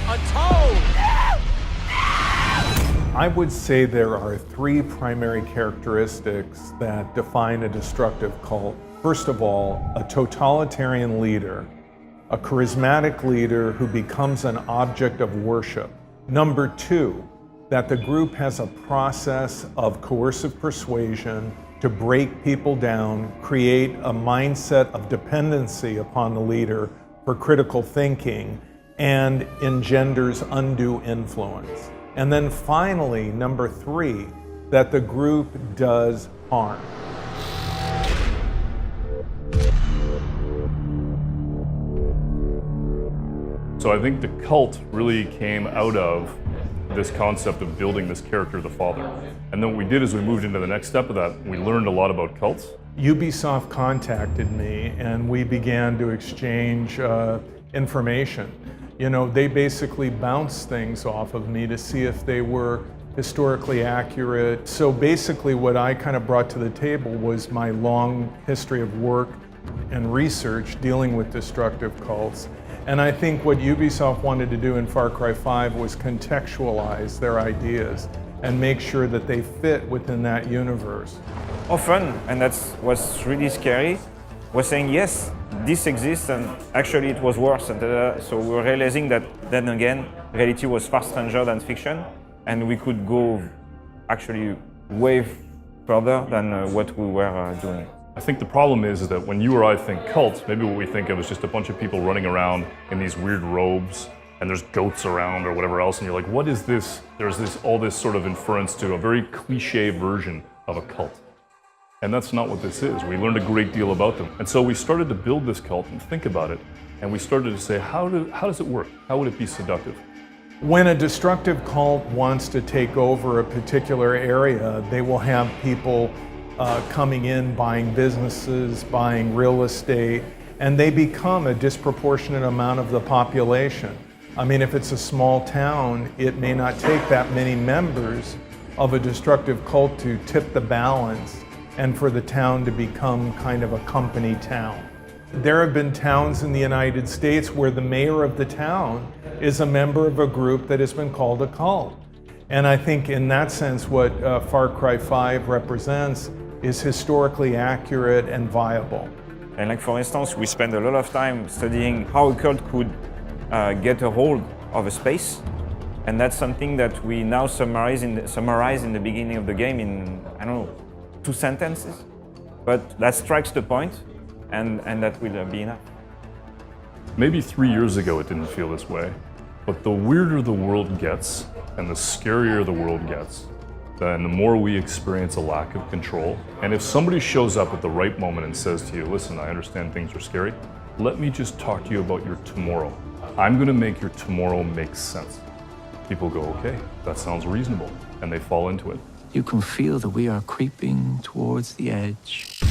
A toad! I would say there are three primary characteristics that define a destructive cult. First of all, a totalitarian leader, a charismatic leader who becomes an object of worship. Number two, that the group has a process of coercive persuasion to break people down, create a mindset of dependency upon the leader for critical thinking, and engenders undue influence. And then finally, number three, that the group does harm. So I think the cult really came out of this concept of building this character, the father. And then what we did is we moved into the next step of that. We learned a lot about cults. Ubisoft contacted me and we began to exchange information. You know, they basically bounced things off of me to see if they were historically accurate. So basically what I kind of brought to the table was my long history of work and research dealing with destructive cults. And I think what Ubisoft wanted to do in Far Cry 5 was contextualize their ideas and make sure that they fit within that universe. Often, and that's what's really scary, was saying, yes, this exists, and actually it was worse. And so we were realizing that then again, reality was far stranger than fiction, and we could go actually way further than what we were doing. I think the problem is that when you or I think cult, maybe what we think of is just a bunch of people running around in these weird robes and there's goats around or whatever else, and you're like, what is this? There's all this sort of inference to a very cliche version of a cult. And that's not what this is. We learned a great deal about them. And so we started to build this cult and think about it, and we started to say, how does it work? How would it be seductive? When a destructive cult wants to take over a particular area, they will have people coming in, buying businesses, buying real estate, and they become a disproportionate amount of the population. I mean, if it's a small town, it may not take that many members of a destructive cult to tip the balance and for the town to become kind of a company town. There have been towns in the United States where the mayor of the town is a member of a group that has been called a cult. And I think in that sense, what Far Cry 5 represents is historically accurate and viable. And like for instance, we spend a lot of time studying how a cult could get a hold of a space. And that's something that we now summarize in the beginning of the game in, I don't know, 2 sentences. But that strikes the point, and that will be enough. Maybe 3 years ago it didn't feel this way, but the weirder the world gets and the scarier the world gets, then the more we experience a lack of control. And if somebody shows up at the right moment and says to you, listen, I understand things are scary, let me just talk to you about your tomorrow. I'm gonna make your tomorrow make sense. People go, okay, that sounds reasonable, and they fall into it. You can feel that we are creeping towards the edge.